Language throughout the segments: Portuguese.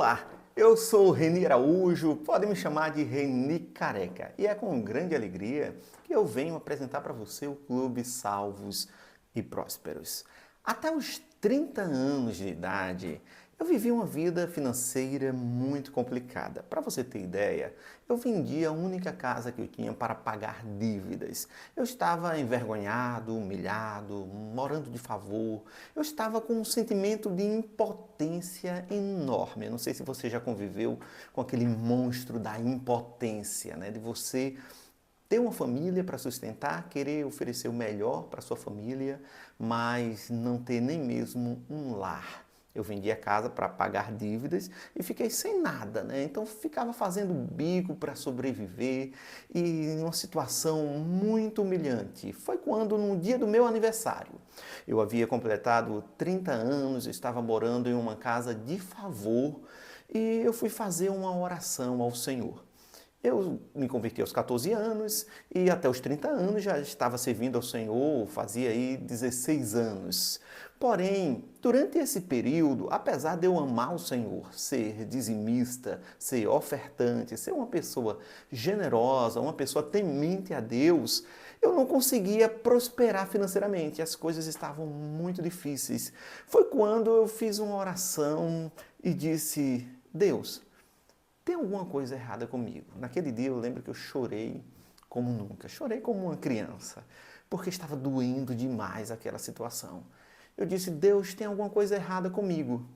Olá, eu sou Reni Araújo, podem me chamar de Reni Careca. E é com grande alegria que eu venho apresentar para você o Clube Salvos e Prósperos. Até os 30 anos de idade, eu vivi uma vida financeira muito complicada. Para você ter ideia, eu vendi a única casa que eu tinha para pagar dívidas. Eu estava envergonhado, humilhado, morando de favor. Eu estava com um sentimento de impotência enorme. Eu não sei se você já conviveu com aquele monstro da impotência, né? De você ter uma família para sustentar, querer oferecer o melhor para sua família, mas não ter nem mesmo um lar. Eu vendi a casa para pagar dívidas e fiquei sem nada, né? Então ficava fazendo bico para sobreviver e em uma situação muito humilhante. Foi quando, no dia do meu aniversário, eu havia completado 30 anos, estava morando em uma casa de favor e eu fui fazer uma oração ao Senhor. Eu me converti aos 14 anos e até os 30 anos já estava servindo ao Senhor, fazia aí 16 anos. Porém, durante esse período, apesar de eu amar o Senhor, ser dizimista, ser ofertante, ser uma pessoa generosa, uma pessoa temente a Deus, eu não conseguia prosperar financeiramente, as coisas estavam muito difíceis. Foi quando eu fiz uma oração e disse: Deus, tem alguma coisa errada comigo. Naquele dia eu lembro que eu chorei como nunca. Chorei como uma criança, porque estava doendo demais aquela situação. Eu disse: Deus, tem alguma coisa errada comigo.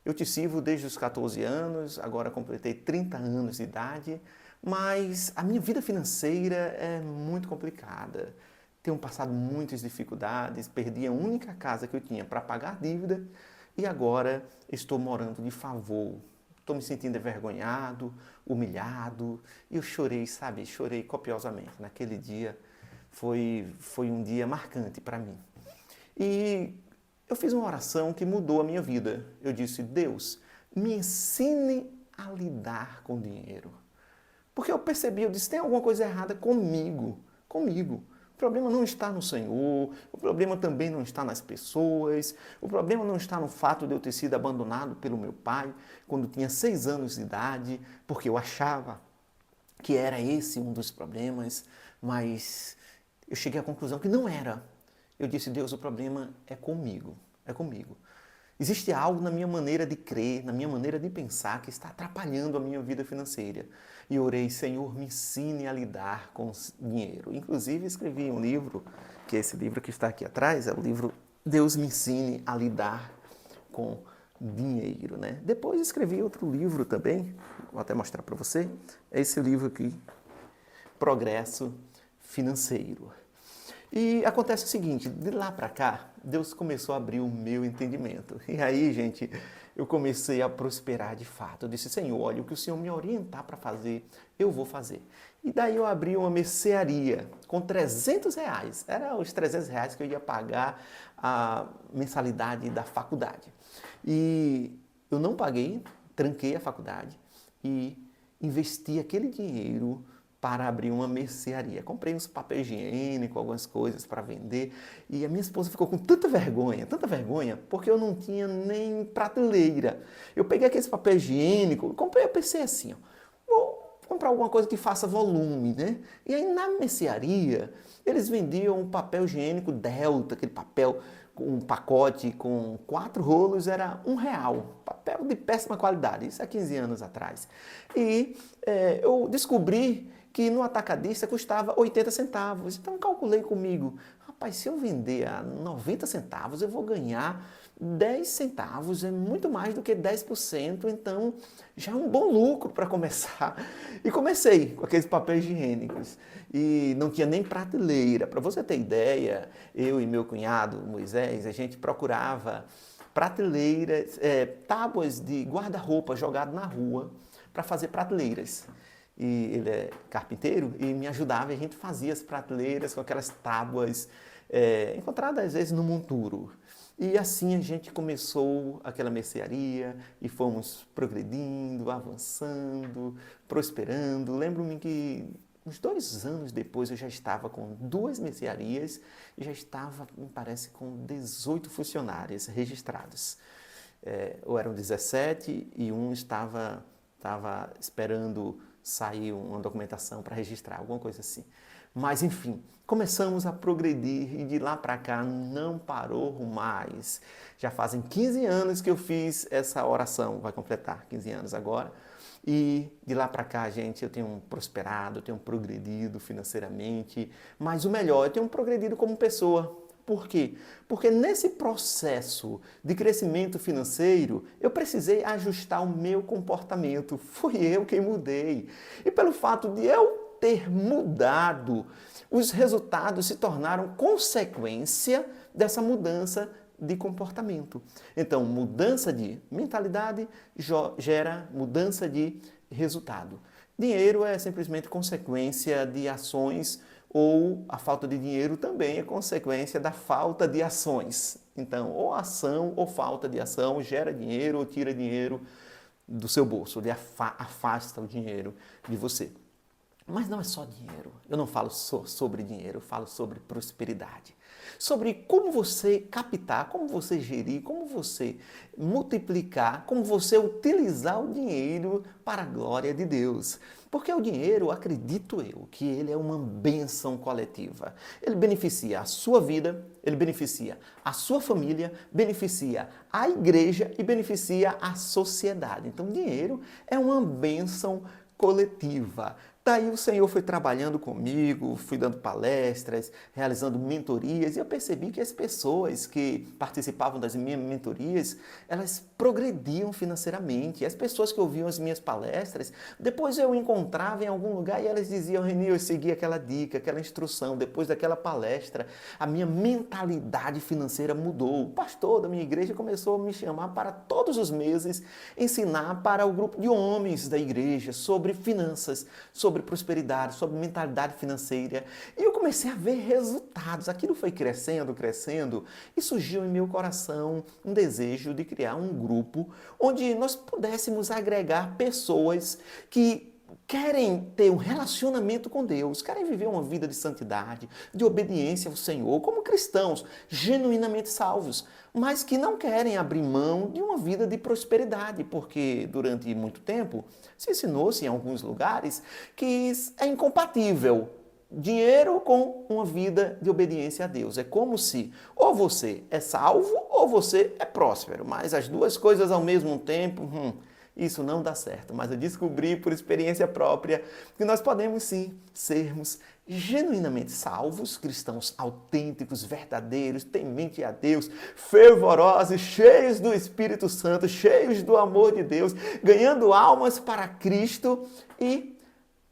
Eu te sirvo desde os 14 anos, agora completei 30 anos de idade, mas a minha vida financeira é muito complicada. Tenho passado muitas dificuldades, perdi a única casa que eu tinha para pagar dívida e agora estou morando de favor. Estou me sentindo envergonhado, humilhado, e eu chorei, sabe? Chorei copiosamente. Naquele dia foi um dia marcante para mim. E eu fiz uma oração que mudou a minha vida. Eu disse: Deus, me ensine a lidar com dinheiro. Porque eu percebi, eu disse: tem alguma coisa errada comigo, comigo. O problema não está no Senhor, o problema também não está nas pessoas, o problema não está no fato de eu ter sido abandonado pelo meu pai quando tinha 6 anos de idade, porque eu achava que era esse um dos problemas, mas eu cheguei à conclusão que não era. Eu disse: Deus, o problema é comigo, é comigo. Existe algo na minha maneira de crer, na minha maneira de pensar que está atrapalhando a minha vida financeira. E orei: Senhor, me ensine a lidar com dinheiro. Inclusive escrevi um livro, que é esse livro que está aqui atrás, é o livro Deus me ensine a lidar com dinheiro, né? Depois escrevi outro livro também, vou até mostrar para você, é esse livro aqui, Progresso Financeiro. E acontece o seguinte, de lá para cá, Deus começou a abrir o meu entendimento. E aí, gente, eu comecei a prosperar de fato. Eu disse: Senhor, olha, o que o Senhor me orientar para fazer, eu vou fazer. E daí eu abri uma mercearia com R$ 300. Era os R$ 300 que eu ia pagar a mensalidade da faculdade. E eu não paguei, tranquei a faculdade e investi aquele dinheiro para abrir uma mercearia. Comprei uns papel higiênico, algumas coisas para vender, e a minha esposa ficou com tanta vergonha, porque eu não tinha nem prateleira. Eu peguei aquele papel higiênico, comprei, eu pensei assim, ó, vou comprar alguma coisa que faça volume, né? E aí na mercearia, eles vendiam um papel higiênico Delta, aquele papel com um pacote com 4 rolos, era R$ 1. Papel de péssima qualidade, isso há 15 anos atrás. E eu descobri que no atacadista custava 80 centavos. Então calculei comigo: rapaz, se eu vender a 90 centavos, eu vou ganhar 10 centavos, é muito mais do que 10%, então já é um bom lucro para começar. E comecei com aqueles papéis higiênicos e não tinha nem prateleira. Para você ter ideia, eu e meu cunhado Moisés, a gente procurava prateleiras, tábuas de guarda-roupa jogado na rua para fazer prateleiras. E ele é carpinteiro e me ajudava, e a gente fazia as prateleiras com aquelas tábuas encontradas às vezes no monturo. E assim a gente começou aquela mercearia e fomos progredindo, avançando, prosperando. Lembro-me que uns 2 anos depois eu já estava com 2 mercearias e já estava, me parece, com 18 funcionários registrados. ou eram 17 e um estava esperando sair uma documentação para registrar, alguma coisa assim. Mas enfim, começamos a progredir e de lá para cá não parou mais. Já fazem 15 anos que eu fiz essa oração, vai completar 15 anos agora. E de lá para cá, gente, eu tenho prosperado, eu tenho progredido financeiramente, mas o melhor, eu tenho progredido como pessoa. Por quê? Porque nesse processo de crescimento financeiro, eu precisei ajustar o meu comportamento. Fui eu quem mudei. E pelo fato de eu ter mudado, os resultados se tornaram consequência dessa mudança de comportamento. Então, mudança de mentalidade gera mudança de resultado. Dinheiro é simplesmente consequência de ações, ou a falta de dinheiro também é consequência da falta de ações. Então, ou ação ou falta de ação gera dinheiro ou tira dinheiro do seu bolso, ele afasta o dinheiro de você. Mas não é só dinheiro. Eu não falo só sobre dinheiro, eu falo sobre prosperidade. Sobre como você captar, como você gerir, como você multiplicar, como você utilizar o dinheiro para a glória de Deus. Porque o dinheiro, acredito eu, que ele é uma bênção coletiva. Ele beneficia a sua vida, ele beneficia a sua família, beneficia a igreja e beneficia a sociedade. Então, dinheiro é uma bênção coletiva. Daí o Senhor foi trabalhando comigo, fui dando palestras, realizando mentorias, e eu percebi que as pessoas que participavam das minhas mentorias, elas progrediam financeiramente. As pessoas que ouviam as minhas palestras, depois eu encontrava em algum lugar e elas diziam: Reni, eu segui aquela dica, aquela instrução, depois daquela palestra, a minha mentalidade financeira mudou. O pastor da minha igreja começou a me chamar para todos os meses ensinar para o grupo de homens da igreja sobre finanças, sobre prosperidade, sobre mentalidade financeira. E eu comecei a ver resultados. Aquilo foi crescendo, crescendo, e surgiu em meu coração um desejo de criar um grupo onde nós pudéssemos agregar pessoas que querem ter um relacionamento com Deus, querem viver uma vida de santidade, de obediência ao Senhor, como cristãos genuinamente salvos, mas que não querem abrir mão de uma vida de prosperidade, porque durante muito tempo se ensinou-se em alguns lugares que é incompatível dinheiro com uma vida de obediência a Deus. É como se ou você é salvo ou você é próspero, mas as duas coisas ao mesmo tempo, isso não dá certo. Mas eu descobri por experiência própria que nós podemos sim sermos genuinamente salvos, cristãos autênticos, verdadeiros, temente a Deus, fervorosos, cheios do Espírito Santo, cheios do amor de Deus, ganhando almas para Cristo e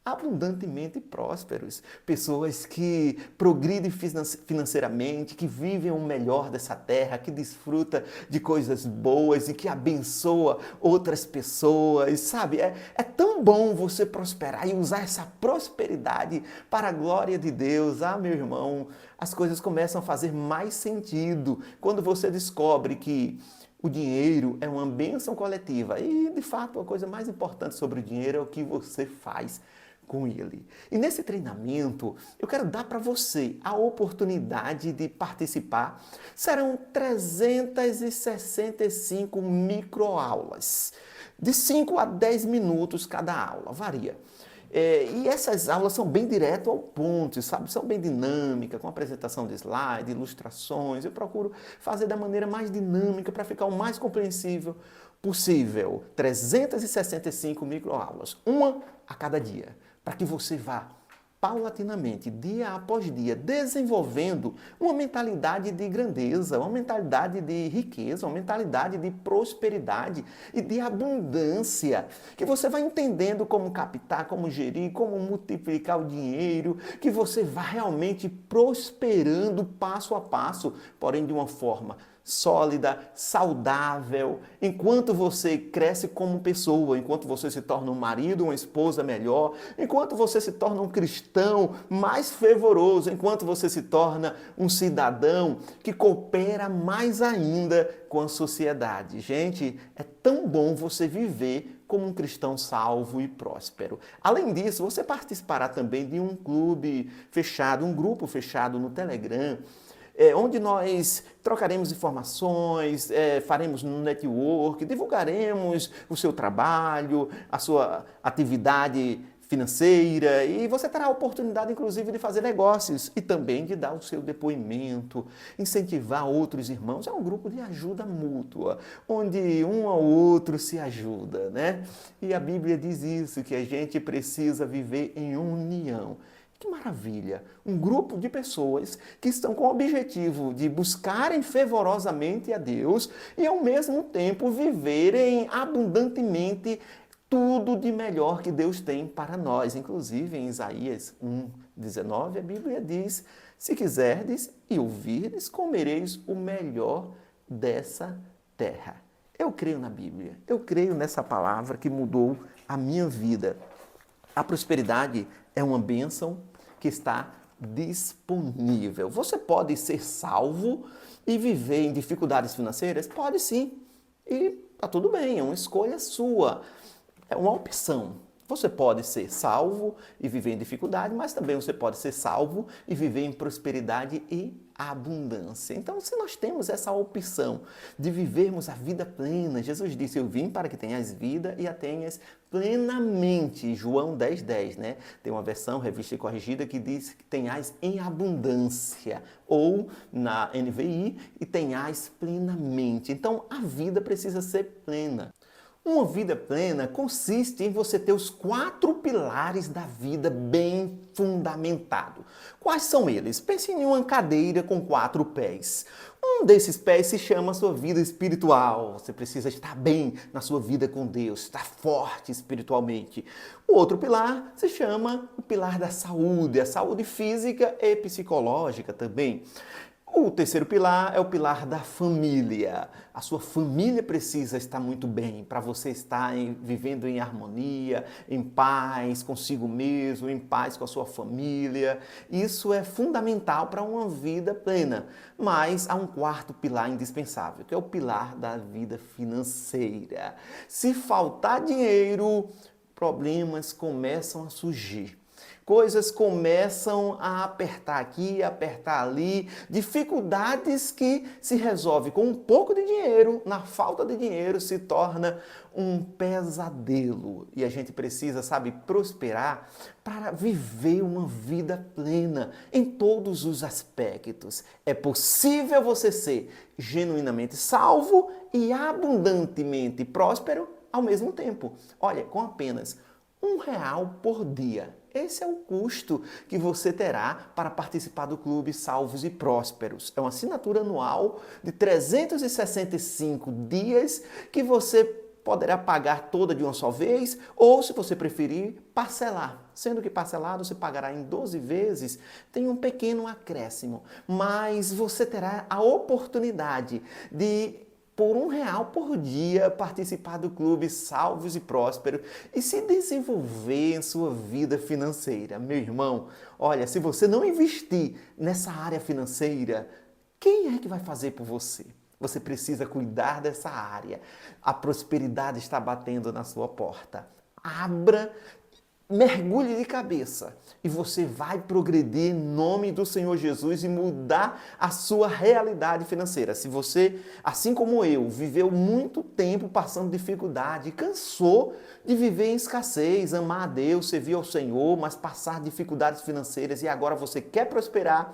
abundantemente prósperos. Pessoas que progridem financeiramente, que vivem o melhor dessa terra, que desfruta de coisas boas e que abençoa outras pessoas, sabe? É tão bom você prosperar e usar essa prosperidade para a glória de Deus. Ah, meu irmão, as coisas começam a fazer mais sentido quando você descobre que o dinheiro é uma bênção coletiva e, de fato, a coisa mais importante sobre o dinheiro é o que você faz com ele. E nesse treinamento, eu quero dar para você a oportunidade de participar. Serão 365 microaulas, de 5 a 10 minutos cada aula, varia. E essas aulas são bem direto ao ponto, sabe? São bem dinâmicas, com apresentação de slide, ilustrações. Eu procuro fazer da maneira mais dinâmica para ficar o mais compreensível possível. 365 microaulas, uma a cada dia, para que você vá paulatinamente, dia após dia, desenvolvendo uma mentalidade de grandeza, uma mentalidade de riqueza, uma mentalidade de prosperidade e de abundância, que você vai entendendo como captar, como gerir, como multiplicar o dinheiro, que você vai realmente prosperando passo a passo, porém de uma forma sólida, saudável, enquanto você cresce como pessoa, enquanto você se torna um marido, uma esposa melhor, enquanto você se torna um cristão mais fervoroso, enquanto você se torna um cidadão que coopera mais ainda com a sociedade. Gente, é tão bom você viver como um cristão salvo e próspero. Além disso, você participará também de um clube fechado, um grupo fechado no Telegram, onde nós trocaremos informações, faremos um network, divulgaremos o seu trabalho, a sua atividade financeira e você terá a oportunidade, inclusive, de fazer negócios e também de dar o seu depoimento, incentivar outros irmãos. É um grupo de ajuda mútua, onde um ao outro se ajuda, né? E a Bíblia diz isso, que a gente precisa viver em união. Que maravilha! Um grupo de pessoas que estão com o objetivo de buscarem fervorosamente a Deus e, ao mesmo tempo, viverem abundantemente tudo de melhor que Deus tem para nós. Inclusive, em Isaías 1:19, a Bíblia diz: se quiserdes e ouvirdes, comereis o melhor dessa terra. Eu creio na Bíblia, eu creio nessa palavra que mudou a minha vida. A prosperidade é uma bênção que está disponível. Você pode ser salvo e viver em dificuldades financeiras? Pode sim. E tá tudo bem, é uma escolha sua. É uma opção. Você pode ser salvo e viver em dificuldade, mas também você pode ser salvo e viver em prosperidade e abundância. Então, se nós temos essa opção de vivermos a vida plena, Jesus disse: eu vim para que tenhas vida e a tenhas plenamente. João 10:10, né? Tem uma versão revista e corrigida que diz que tenhais em abundância, ou na NVI, e tenhais plenamente. Então, a vida precisa ser plena. Uma vida plena consiste em você ter os 4 pilares da vida bem fundamentado. Quais são eles? Pense em uma cadeira com 4 pés. Um desses pés se chama sua vida espiritual. Você precisa estar bem na sua vida com Deus, estar forte espiritualmente. O outro pilar se chama o pilar da saúde, a saúde física e psicológica também. O terceiro pilar é o pilar da família. A sua família precisa estar muito bem para você estar vivendo em harmonia, em paz consigo mesmo, em paz com a sua família. Isso é fundamental para uma vida plena. Mas há um quarto pilar indispensável, que é o pilar da vida financeira. Se faltar dinheiro, problemas começam a surgir. Coisas começam a apertar aqui, apertar ali, dificuldades que se resolvem com um pouco de dinheiro, na falta de dinheiro se torna um pesadelo. E a gente precisa, prosperar para viver uma vida plena em todos os aspectos. É possível você ser genuinamente salvo e abundantemente próspero ao mesmo tempo. Olha, com apenas R$1 por dia. Esse é o custo que você terá para participar do Clube Salvos e Prósperos. É uma assinatura anual de 365 dias que você poderá pagar toda de uma só vez ou, se você preferir, parcelar. Sendo que parcelado você pagará em 12 vezes, tem um pequeno acréscimo. Mas você terá a oportunidade de, por R$1 por dia, participar do Clube Salvos e Prósperos e se desenvolver em sua vida financeira. Meu irmão, olha, se você não investir nessa área financeira, quem é que vai fazer por você? Você precisa cuidar dessa área. A prosperidade está batendo na sua porta. Abra, mergulhe de cabeça e você vai progredir em nome do Senhor Jesus e mudar a sua realidade financeira. Se você, assim como eu, viveu muito tempo passando dificuldade, cansou de viver em escassez, amar a Deus, servir ao Senhor, mas passar dificuldades financeiras e agora você quer prosperar,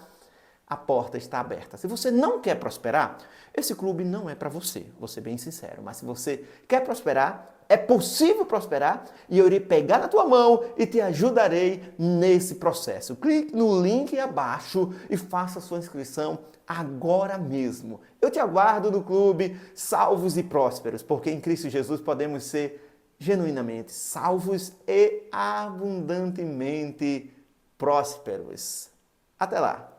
a porta está aberta. Se você não quer prosperar, esse clube não é para você, vou ser bem sincero. Mas se você quer prosperar, é possível prosperar e eu irei pegar na tua mão e te ajudarei nesse processo. Clique no link abaixo e faça a sua inscrição agora mesmo. Eu te aguardo no clube Salvos e Prósperos, porque em Cristo Jesus podemos ser genuinamente salvos e abundantemente prósperos. Até lá!